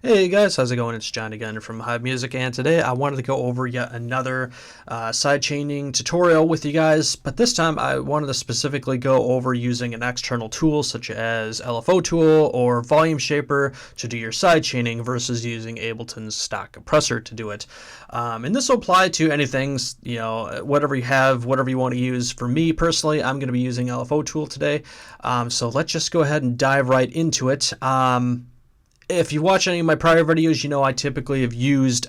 Hey guys, how's it going? It's John again from Haive Music, and today I wanted to go over yet another sidechaining tutorial with you guys, but this time I wanted to specifically go over using an external tool such as LFO Tool or VolumeShaper to do your sidechaining versus using Ableton's stock compressor to do it. And this will apply to anything, you know, whatever you have, whatever you want to use. For me personally, I'm going to be using LFO Tool today, so let's just go ahead and dive right into it. If you watch any of my prior videos, you know I typically have used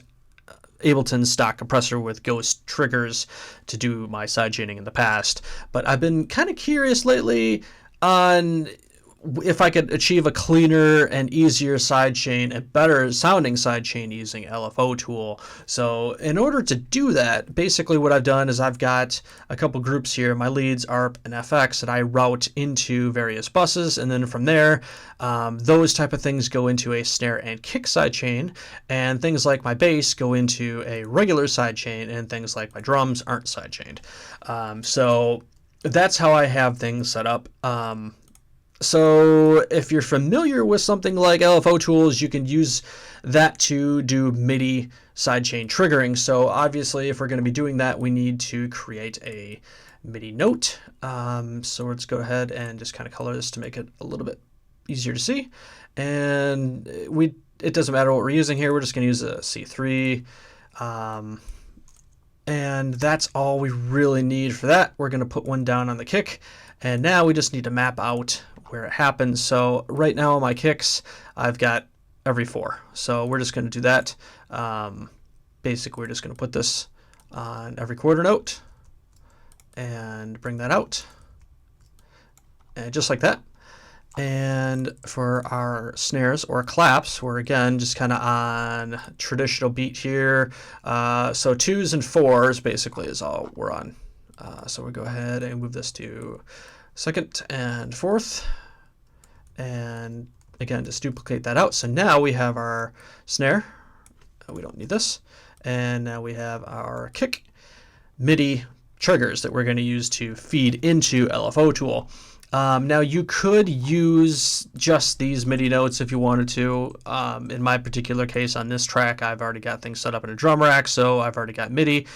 Ableton's stock compressor with Ghost triggers to do my sidechaining in the past. But I've been kind of curious lately on if I could achieve a cleaner and easier sidechain and better sounding sidechain using LFO Tool. So in order to do that, basically what I've done is I've got a couple groups here, my leads, ARP, and FX, that I route into various buses, and then from there, those type of things go into a snare and kick sidechain, and things like my bass go into a regular sidechain, and things like my drums aren't sidechained. So that's how I have things set up. So if you're familiar with something like LFO tools, you can use that to do MIDI sidechain triggering. So obviously, if we're going to be doing that, we need to create a MIDI note. So let's go ahead and just kind of color this to make it a little bit easier to see. And it doesn't matter what we're using here. We're just going to use a C3. And that's all we really need for that. We're going to put one down on the kick. And now we just need to map out where it happens. So right now on my kicks, I've got every 4. So we're just going to do that. Basically, we're just going to put this on every quarter note and bring that out. And just like that. And for our snares or claps, we're again just kind of on traditional beat here. So 2s and 4s basically is all we're on. So we'll go ahead and move this to 2nd and 4th, and again just duplicate that out. So now we have our snare, we don't need this, and now we have our kick MIDI triggers that we're going to use to feed into LFO Tool. Now you could use just these MIDI notes if you wanted to. In my particular case on this track, I've already got things set up in a drum rack, so I've already got MIDI.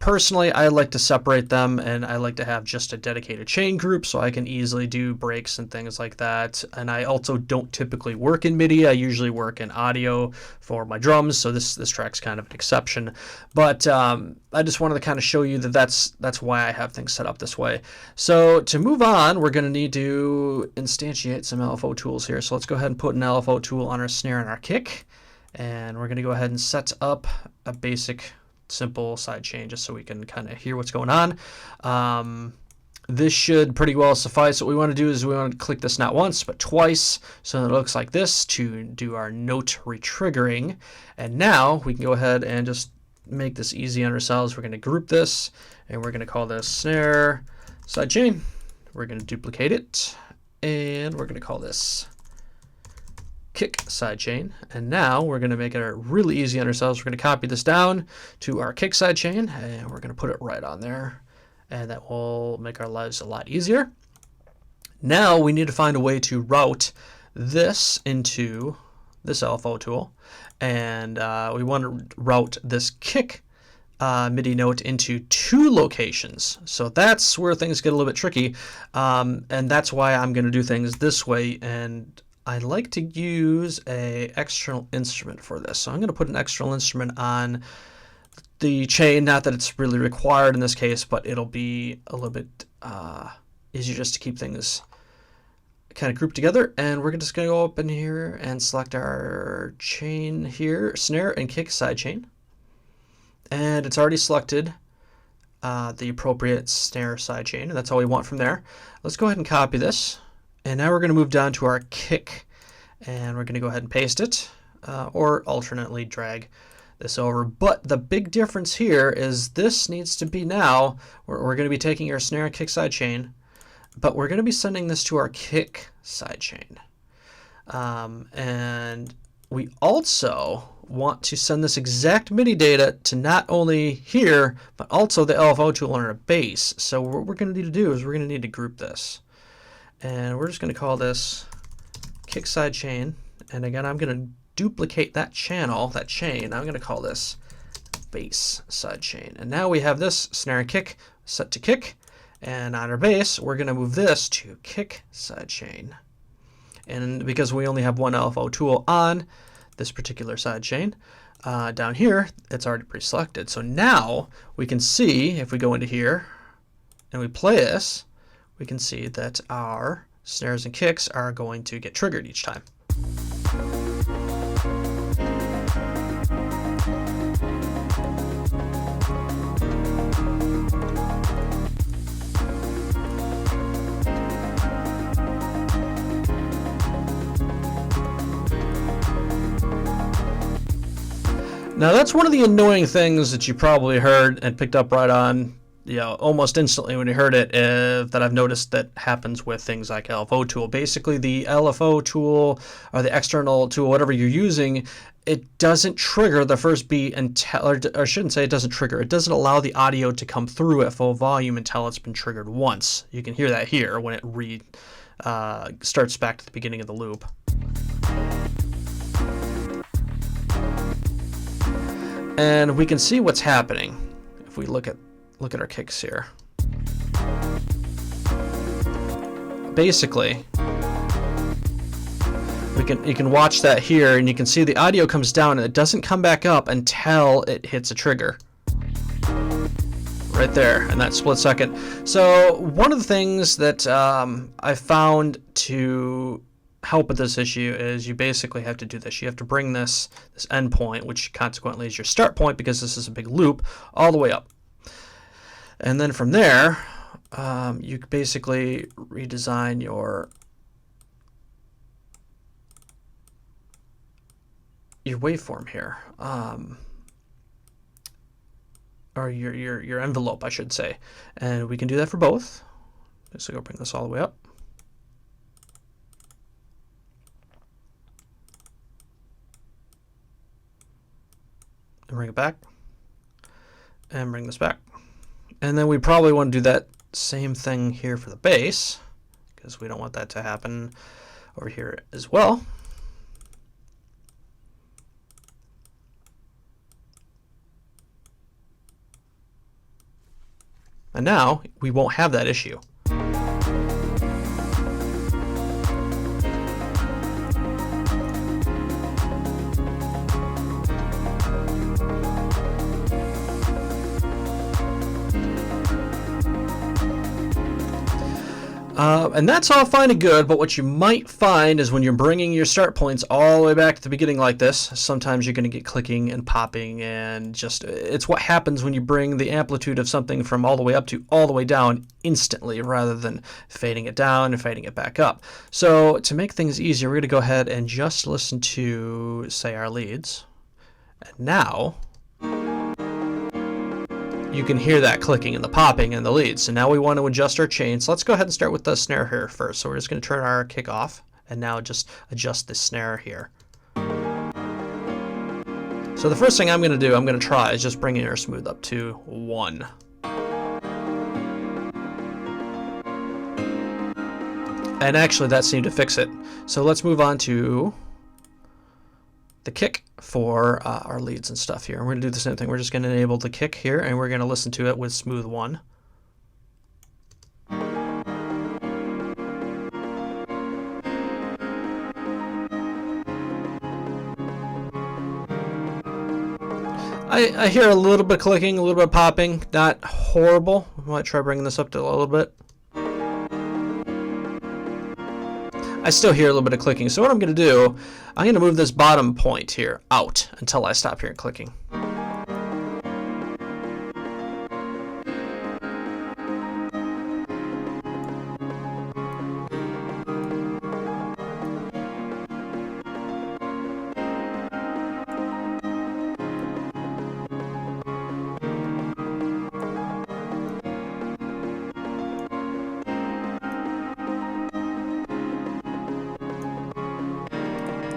Personally, I like to separate them, and I like to have just a dedicated chain group so I can easily do breaks and things like that. And I also don't typically work in MIDI. I usually work in audio for my drums, so this track's kind of an exception. But I just wanted to kind of show you that that's why I have things set up this way. So to move on, we're going to need to instantiate some LFO tools here. So let's go ahead and put an LFO tool on our snare and our kick, and we're going to go ahead and set up a basic simple sidechain just so we can kind of hear what's going on. This should pretty well suffice. What we want to do is we want to click this not once but twice so that it looks like this to do our note retriggering. And now we can go ahead and just make this easy on ourselves. We're going to group this, and we're going to call this snare sidechain. We're going to duplicate it, and we're going to call this kick sidechain. And now we're going to make it really easy on ourselves. We're going to copy this down to our kick sidechain, and we're going to put it right on there, and that will make our lives a lot easier. Now we need to find a way to route this into this LFO tool, and we want to route this kick MIDI note into 2 locations. So that's where things get a little bit tricky, and that's why I'm going to do things this way. And I like to use a external instrument for this. So I'm going to put an external instrument on the chain, not that it's really required in this case, but it'll be a little bit easier just to keep things kind of grouped together. And we're just going to go up in here and select our chain here, snare and kick sidechain. And it's already selected the appropriate snare sidechain, and that's all we want from there. Let's go ahead and copy this. And now we're going to move down to our kick, and we're going to go ahead and paste it, or alternately drag this over. But the big difference here is this needs to be now, we're going to be taking our snare and kick sidechain, but we're going to be sending this to our kick sidechain. And we also want to send this exact MIDI data to not only here, but also the LFO tool on our bass. So what we're going to need to do is we're going to need to group this. And we're just going to call this kick sidechain, And again, I'm going to duplicate that channel, that chain. I'm going to call this bass sidechain. And now we have this snare and kick set to kick. And on our bass, we're going to move this to kick sidechain. And because we only have one LFO tool on this particular sidechain, down here, it's already pre-selected. So now we can see, if we go into here and we play this, we can see that our snares and kicks are going to get triggered each time. Now that's one of the annoying things that you probably heard and picked up right on, almost instantly when you heard it, that I've noticed that happens with things like LFO Tool. Basically, the LFO tool or the external tool, whatever you're using, it doesn't trigger the first beat until, or I shouldn't say it doesn't trigger, it doesn't allow the audio to come through at full volume until it's been triggered once. You can hear that here when it starts back to the beginning of the loop. And we can see what's happening if we look at our kicks here. Basically, you can watch that here, and you can see the audio comes down and it doesn't come back up until it hits a trigger. Right there, in that split second. So one of the things that I found to help with this issue is you basically have to do this. You have to bring this endpoint, which consequently is your start point because this is a big loop, all the way up. And then from there, you basically redesign your waveform here, or your envelope, I should say. And we can do that for both. So go bring this all the way up. And bring it back, and bring this back. And then we probably want to do that same thing here for the bass, because we don't want that to happen over here as well. And now we won't have that issue. And that's all fine and good, but what you might find is when you're bringing your start points all the way back to the beginning like this, sometimes you're going to get clicking and popping, and it's what happens when you bring the amplitude of something from all the way up to all the way down instantly rather than fading it down and fading it back up. So to make things easier, we're going to go ahead and just listen to, say, our leads. And now you can hear that clicking and the popping and the leads. So now we want to adjust our chain. So let's go ahead and start with the snare here first. So we're just going to turn our kick off and now just adjust the snare here. So the first thing I'm going to do, I'm going to try, is just bringing our smooth up to 1. And actually that seemed to fix it. So let's move on to the kick for our leads and stuff here. And we're going to do the same thing. We're just going to enable the kick here, and we're going to listen to it with smooth 1. I hear a little bit of clicking, a little bit of popping, not horrible. I might try bringing this up to a little bit. I still hear a little bit of clicking. So what I'm going to do, I'm going to move this bottom point here out until I stop hearing clicking.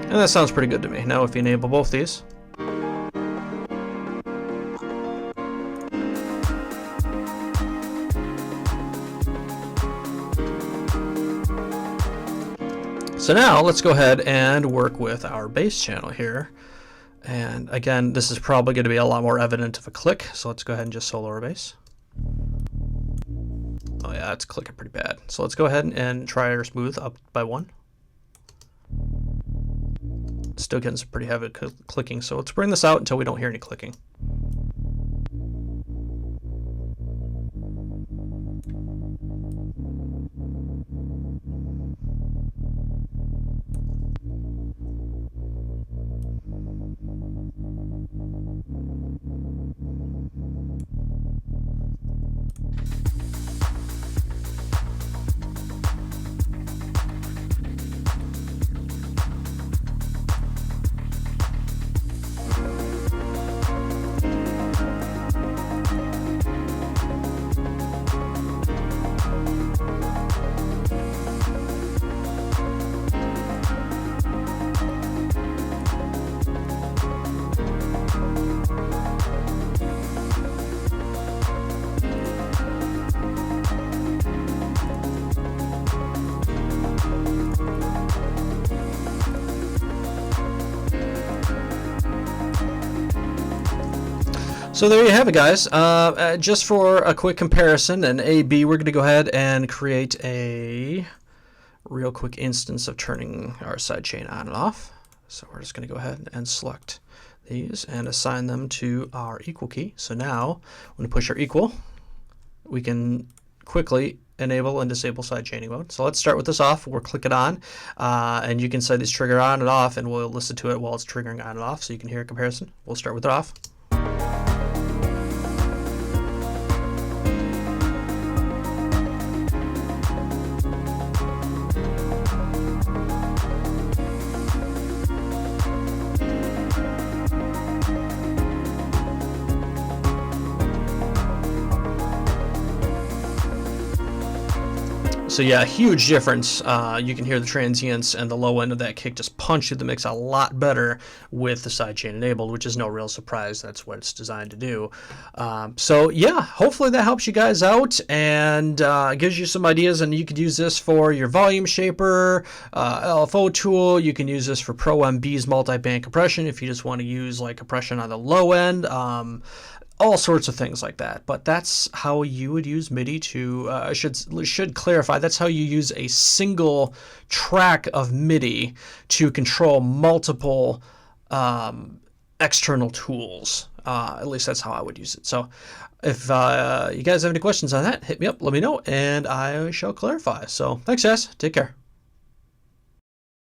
And that sounds pretty good to me. Now if you enable both these. So now let's go ahead and work with our bass channel here. And again, this is probably going to be a lot more evident of a click. So let's go ahead and just solo our bass. Oh yeah, it's clicking pretty bad. So let's go ahead and try our smooth up by 1. Still getting some pretty heavy clicking. So let's bring this out until we don't hear any clicking. So there you have it, guys. Just for a quick comparison, an A/B, we're going to go ahead and create a real quick instance of turning our sidechain on and off. So we're just going to go ahead and select these and assign them to our equal key. So now when we push our equal, we can quickly enable and disable sidechaining mode. So let's start with this off. We'll click it on, and you can set this trigger on and off, and we'll listen to it while it's triggering on and off so you can hear a comparison. We'll start with it off. So yeah, huge difference. You can hear the transients and the low end of that kick just punch through the mix a lot better with the sidechain enabled, which is no real surprise. That's what it's designed to do. So yeah, hopefully that helps you guys out and gives you some ideas. And you could use this for your VolumeShaper, LFO Tool. You can use this for Pro MB's multi-band compression if you just want to use like compression on the low end. All sorts of things like that, but that's how you would use MIDI to should clarify, that's how you use a single track of MIDI to control multiple external tools. At least that's how I would use it. So if you guys have any questions on that, hit me up, let me know, and I shall clarify. So thanks, guys. Take care.